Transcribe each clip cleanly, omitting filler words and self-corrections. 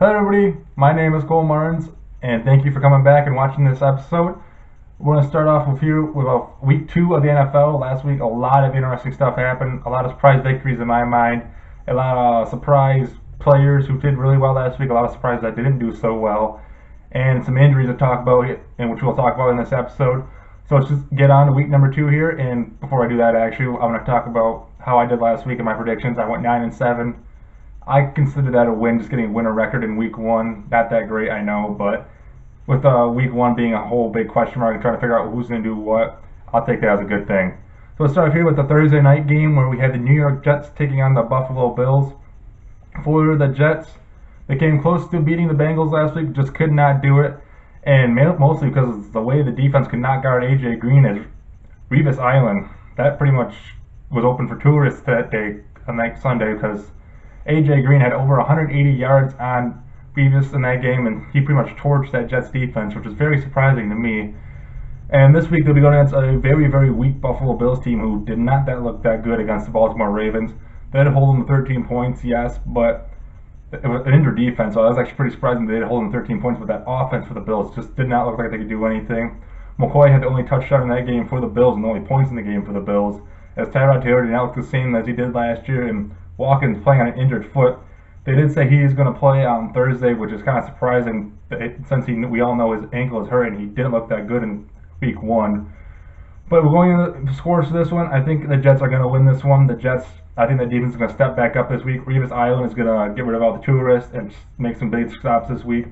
Hello everybody, my name is Cole Martins, and thank you for coming back and watching this episode. We're going to start off with week 2 of the NFL. Last week, a lot of interesting stuff happened, a lot of surprise victories in my mind, a lot of surprise players who did really well last week, a lot of surprises that didn't do so well, and some injuries to talk about, and which we'll talk about in this episode. So let's just get on to week number 2 here, and before I do that, actually, I'm going to talk about how I did last week in my predictions. I went 9-7. I consider that a win, just getting a winner record in week 1. Not that great, I know, but with week 1 being a whole big question mark and trying to figure out who's going to do what, I'll take that as a good thing. So let's start here with the Thursday night game where we had the New York Jets taking on the Buffalo Bills. For the Jets, they came close to beating the Bengals last week, just could not do it, and mostly because of the way the defense could not guard A.J. Green as Revis Island. That pretty much was open for tourists that day, on that Sunday, because A.J. Green had over 180 yards on Revis in that game, and he pretty much torched that Jets defense, which is very surprising to me. And this week they'll be going against a very, very weak Buffalo Bills team who did not look that good against the Baltimore Ravens. They did hold them to 13 points, yes, but it was an injured defense, so that was actually pretty surprising they did hold them 13 points, but that offense for the Bills just did not look like they could do anything. McCoy had the only touchdown in that game for the Bills and the only points in the game for the Bills, as Tyrod Taylor did not look the same as he did last year, and Watkins playing on an injured foot. They did say he's going to play on Thursday, which is kind of surprising since we all know his ankle is hurt and he didn't look that good in week 1. But we're going to the scores for this one. I think the Jets are going to win this one. The Jets, I think the defense is going to step back up this week. Revis Island is going to get rid of all the tourists and make some big stops this week.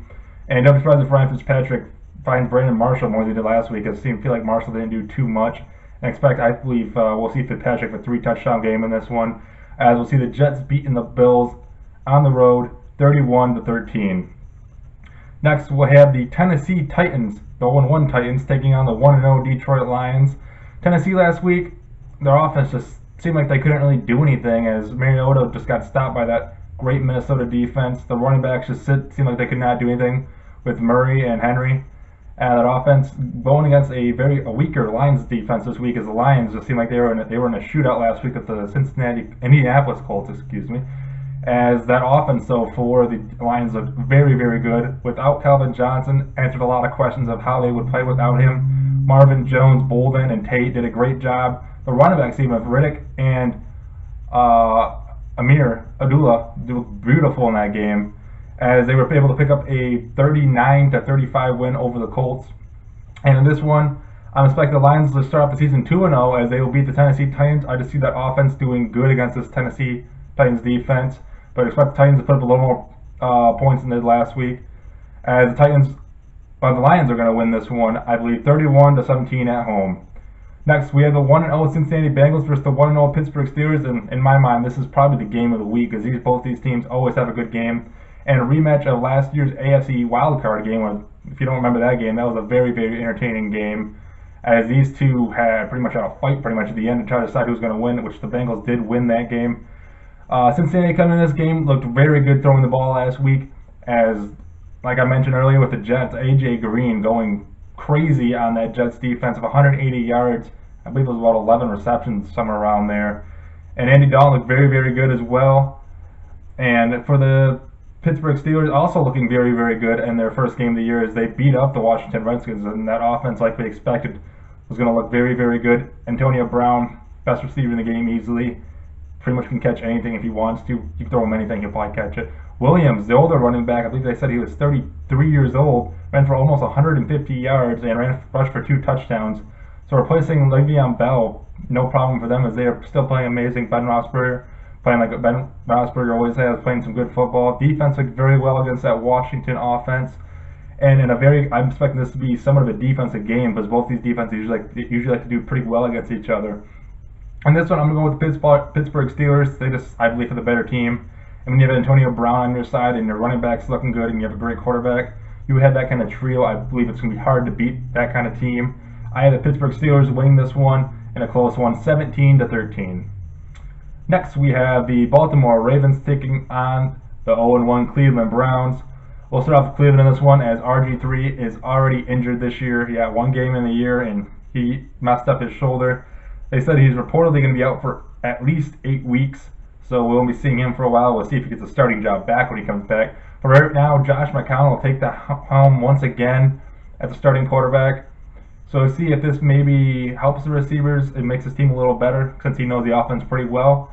And don't be surprised if Ryan Fitzpatrick finds Brandon Marshall more than he did last week. It feel like Marshall didn't do too much. And I believe we'll see Fitzpatrick with a 3-touchdown game in this one, as we'll see the Jets beating the Bills on the road 31-13. Next, we'll have the Tennessee Titans, the 0-1 Titans, taking on the 1-0 Detroit Lions. Tennessee last week, their offense just seemed like they couldn't really do anything, as Mariota just got stopped by that great Minnesota defense. The running backs just seemed like they could not do anything with Murray and Henry. And that offense going against a weaker Lions defense this week, as the Lions just seemed like they were in a shootout last week with the Indianapolis Colts, as that offense, though, for the Lions looked very, very good. Without Calvin Johnson, answered a lot of questions of how they would play without him. Marvin Jones, Bolden, and Tate did a great job. The running backs, even with Riddick and Amir Abdullah, did beautiful in that game, as they were able to pick up a 39-35 win over the Colts. And in this one, I'm expecting the Lions to start off the season 2-0, as they will beat the Tennessee Titans. I just see that offense doing good against this Tennessee Titans defense, but I expect the Titans to put up a little more points than they did last week, as the Lions are going to win this one, I believe 31-17 at home. Next, we have the 1-0 Cincinnati Bengals versus the 1-0 Pittsburgh Steelers, and in my mind, this is probably the game of the week, because both these teams always have a good game. And a rematch of last year's AFC wildcard game. If you don't remember that game, that was a very, very entertaining game, as these two had pretty much had a fight pretty much at the end to try to decide who's going to win, which the Bengals did win that game. Cincinnati coming in this game looked very good throwing the ball last week, as, like I mentioned earlier with the Jets, A.J. Green going crazy on that Jets defense of 180 yards. I believe it was about 11 receptions, somewhere around there. And Andy Dalton looked very, very good as well. And for the Pittsburgh Steelers, also looking very, very good in their first game of the year, as they beat up the Washington Redskins, and that offense, like we expected, was going to look very, very good. Antonio Brown, best receiver in the game easily, pretty much can catch anything if he wants to. You can throw him anything, he'll probably catch it. Williams, the older running back, I believe they said he was 33 years old, ran for almost 150 yards and rushed for 2 touchdowns. So replacing Le'Veon Bell, no problem for them, as they are still playing amazing. Ben Roethlisberger, playing like Ben Roethlisberger always has, playing some good football. Defense looked very well against that Washington offense. And I'm expecting this to be somewhat of a defensive game, because both these defenses usually like to do pretty well against each other. And this one, I'm going to go with the Pittsburgh Steelers. I believe, are the better team. And when you have Antonio Brown on your side and your running back's looking good and you have a great quarterback, you have that kind of trio. I believe it's going to be hard to beat that kind of team. I have the Pittsburgh Steelers winning this one in a close one, 17-13. Next, we have the Baltimore Ravens taking on the 0-1 Cleveland Browns. We'll start off with Cleveland in this one, as RG3 is already injured this year. He had 1 game in the year and he messed up his shoulder. They said he's reportedly going to be out for at least 8 weeks. so we won't be seeing him for a while. We'll see if he gets a starting job back when he comes back. For right now, Josh McCown will take the helm once again at the starting quarterback. So see if this maybe helps the receivers and makes his team a little better since he knows the offense pretty well.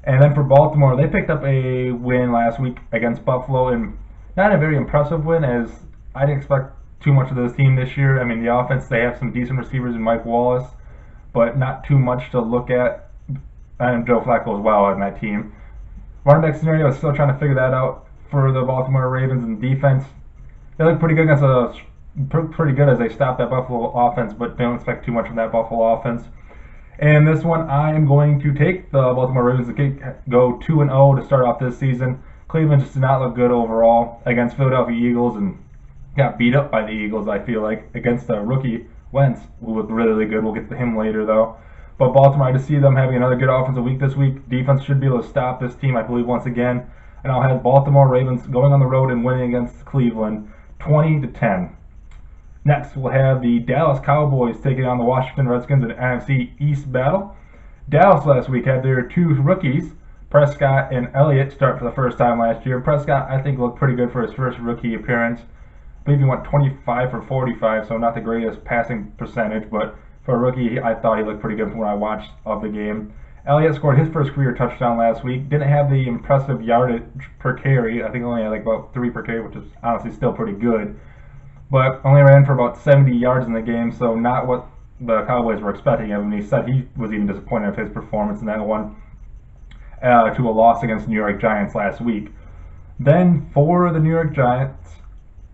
And then for Baltimore, they picked up a win last week against Buffalo, and not a very impressive win, as I didn't expect too much of this team this year. I mean, the offense, they have some decent receivers in Mike Wallace, but not too much to look at. And Joe Flacco as well on that team. Running back scenario is still trying to figure that out for the Baltimore Ravens, and defense, they look pretty good against pretty good as they stop that Buffalo offense, but don't expect too much from that Buffalo offense. And this one, I am going to take the Baltimore Ravens to go 2-0 to start off this season. Cleveland just did not look good overall against Philadelphia Eagles and got beat up by the Eagles, I feel like, against the rookie Wentz, who looked really good. We'll get to him later, though. But Baltimore, I just see them having another good offensive week this week. Defense should be able to stop this team, I believe, once again. And I'll have Baltimore Ravens going on the road and winning against Cleveland 20-10. Next, we'll have the Dallas Cowboys taking on the Washington Redskins in an NFC East battle. Dallas last week had their two rookies, Prescott and Elliott, start for the first time last year. Prescott, I think, looked pretty good for his first rookie appearance. I believe he went 25 for 45, so not the greatest passing percentage, but for a rookie, I thought he looked pretty good from what I watched of the game. Elliott scored his first career touchdown last week. Didn't have the impressive yardage per carry. I think only had like about 3 per carry, which is honestly still pretty good. But only ran for about 70 yards in the game, so not what the Cowboys were expecting of him. He said he was even disappointed with his performance in that one to a loss against the New York Giants last week. Then for the New York Giants,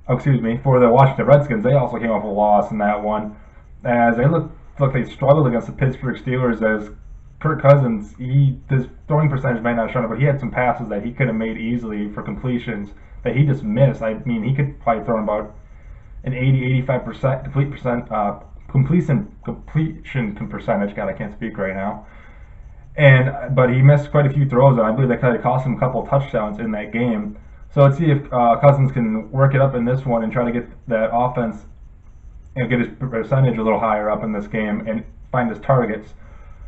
for the Washington Redskins, they also came off a loss in that one, as they looked like they struggled against the Pittsburgh Steelers. As Kirk Cousins, his throwing percentage might not have shown it, but he had some passes that he could have made easily for completions that he just missed. I mean, he could probably throw about an 80-85% completion percentage. God, I can't speak right now. But he missed quite a few throws, and I believe that kind of cost him a couple of touchdowns in that game. So let's see if Cousins can work it up in this one and try to get that offense and get his percentage a little higher up in this game and find his targets.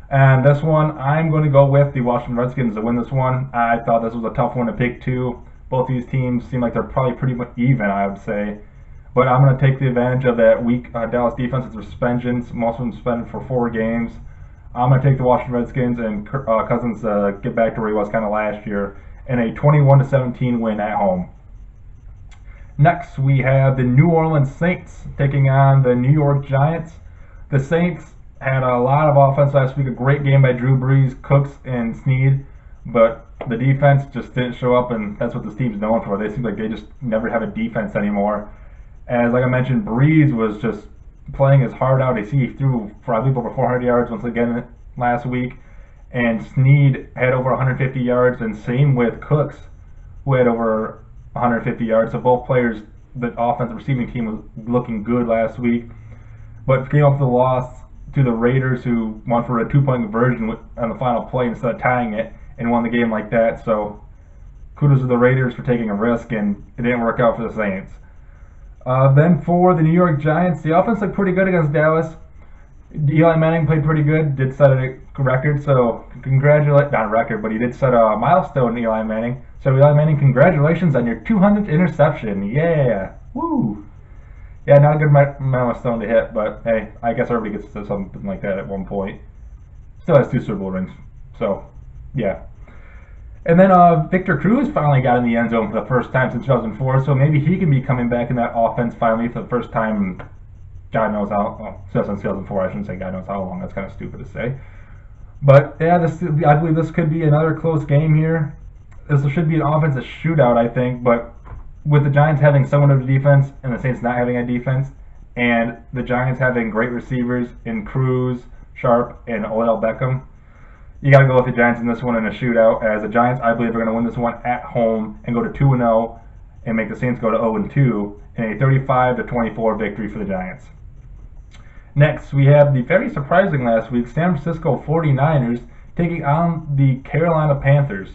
And this one, I'm going to go with the Washington Redskins to win this one. I thought this was a tough one to pick too. Both these teams seem like they're probably pretty much even, I would say. But I'm going to take the advantage of that weak Dallas defense with suspensions. Most of them suspended for 4 games. I'm going to take the Washington Redskins and Cousins get back to where he was kind of last year in a 21-17 win at home. Next, we have the New Orleans Saints taking on the New York Giants. The Saints had a lot of offense last week. A great game by Drew Brees, Cooks, and Snead, but the defense just didn't show up, and that's what this team's known for. They seem like they just never have a defense anymore. As like I mentioned, Brees was just playing his heart out. He threw for I believe over 400 yards once again last week, and Snead had over 150 yards, and same with Cooks, who had over 150 yards. So both players, the offensive receiving team was looking good last week, but came up with the loss to the Raiders, who won for a 2-point conversion on the final play instead of tying it, and won the game like that. So kudos to the Raiders for taking a risk, and it didn't work out for the Saints. Then for the New York Giants, the offense looked pretty good against Dallas. Eli Manning played pretty good, did set a record, so not a record, but he did set a milestone, Eli Manning. So Eli Manning, congratulations on your 200th interception. Yeah, woo. Yeah, not a good milestone to hit, but hey, I guess everybody gets to something like that at one point. Still has 2 Super Bowl rings, so yeah. And then Victor Cruz finally got in the end zone for the first time since 2004, so maybe he can be coming back in that offense finally for the first time. God knows how. Well, since 2004, I shouldn't say God knows how long. That's kind of stupid to say. But yeah, I believe this could be another close game here. This should be an offensive shootout, I think. But with the Giants having somewhat of a defense and the Saints not having a defense, and the Giants having great receivers in Cruz, Sharp, and Odell Beckham, you got to go with the Giants in this one in a shootout. As the Giants, I believe, are going to win this one at home and go to 2-0 and make the Saints go to 0-2 in a 35-24 victory for the Giants. Next, we have the very surprising last week San Francisco 49ers taking on the Carolina Panthers.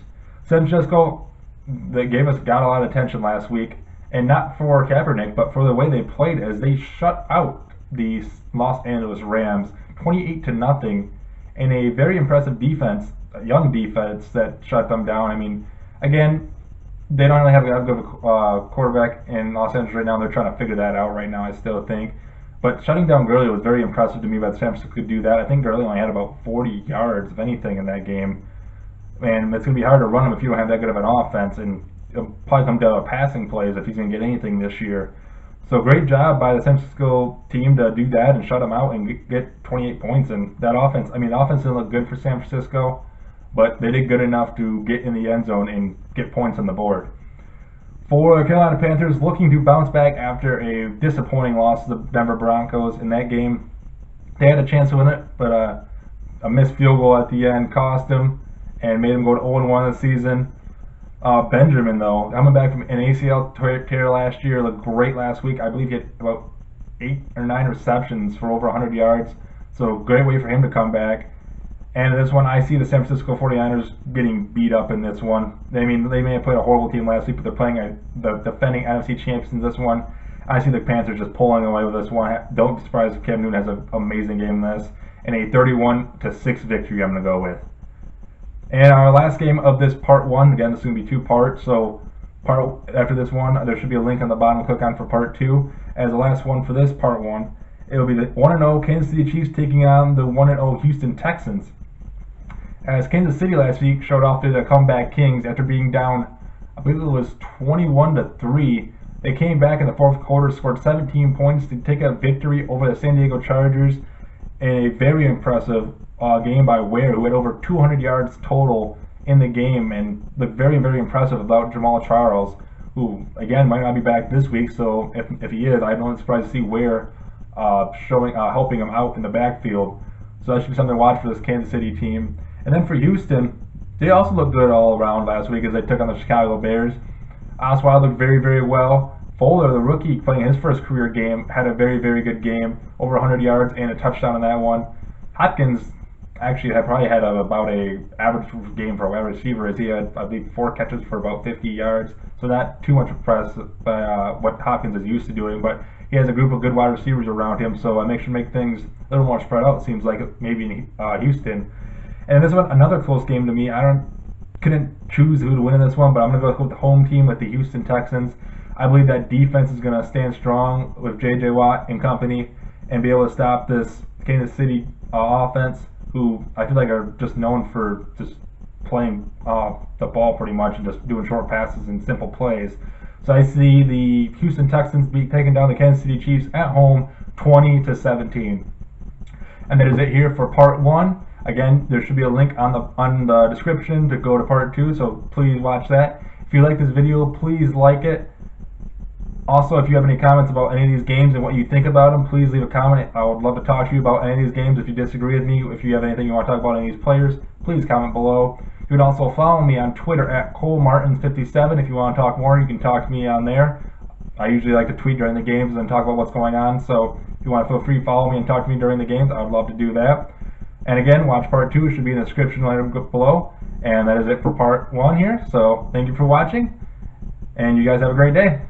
San Francisco, got a lot of attention last week, and not for Kaepernick, but for the way they played, as they shut out the Los Angeles Rams 28-0 in a very impressive defense young defense that shut them down. I mean, again, they don't really have a good quarterback in Los Angeles right now. They're trying to figure that out right now, I still think. But shutting down Gurley was very impressive to me that San Francisco could do that. I think Gurley only had about 40 yards, if anything, in that game. And it's going to be hard to run him if you don't have that good of an offense. And it'll probably come down to passing plays if he's going to get anything this year. So great job by the San Francisco team to do that and shut him out and get 28 points. And that offense, I mean, the offense didn't look good for San Francisco, but they did good enough to get in the end zone and get points on the board. For the Carolina Panthers, looking to bounce back after a disappointing loss to the Denver Broncos in that game. They had a chance to win it, but a missed field goal at the end cost them and made them go to 0-1 this season. Benjamin, though, coming back from an ACL tear last year, looked great last week. I believe he had about 8 or 9 receptions for over 100 yards. So great way for him to come back. And in this one, I see the San Francisco 49ers getting beat up in this one. I mean, they may have played a horrible team last week, but they're playing the defending NFC champions in this one. I see the Panthers just pulling away with this one. Don't be surprised if Cam Newton has an amazing game in this. And a 31-6 victory I'm going to go with. And our last game of this part one, again, this is going to be 2 parts. So after this one, there should be a link on the bottom to click on for part 2. As the last one for this part 1, it'll be the 1-0 Kansas City Chiefs taking on the 1-0 Houston Texans. As Kansas City last week showed off to the comeback Kings after being down, I believe it was 21-3. They came back in the fourth quarter, scored 17 points to take a victory over the San Diego Chargers in a very impressive game by Ware, who had over 200 yards total in the game and looked very, very impressive about Jamal Charles, who, again, might not be back this week. So if he is, I'm not surprised to see Ware helping him out in the backfield. So that should be something to watch for this Kansas City team. And then for Houston, they also looked good all around last week as they took on the Chicago Bears. Osweiler looked very, very well. Fuller, the rookie playing his first career game, had a very, very good game, over 100 yards and a touchdown in that one. Hopkins actually probably had about a average game for a wide receiver, as he had, I believe, 4 catches for about 50 yards. So not too much impressed by what Hopkins is used to doing, but he has a group of good wide receivers around him, so I make sure to make things a little more spread out, it seems like, maybe in Houston. And this one, another close game to me. Couldn't choose who to win in this one, but I'm going to go with the home team, with the Houston Texans. I believe that defense is going to stand strong with J.J. Watt and company and be able to stop this Kansas City offense, who I feel like are just known for just playing the ball pretty much and just doing short passes and simple plays. So I see the Houston Texans taking down the Kansas City Chiefs at home 20-17. And that is it here for part 1. Again, there should be a link on the description to go to part 2, so please watch that. If you like this video, please like it. Also, if you have any comments about any of these games and what you think about them, please leave a comment. I would love to talk to you about any of these games. If you disagree with me, if you have anything you want to talk about any of these players, please comment below. You can also follow me on Twitter at ColeMartins57. If you want to talk more, you can talk to me on there. I usually like to tweet during the games and talk about what's going on, so if you want to feel free to follow me and talk to me during the games, I would love to do that. And again, watch part 2. It should be in the description below. And that is it for part 1 here. So thank you for watching, and you guys have a great day.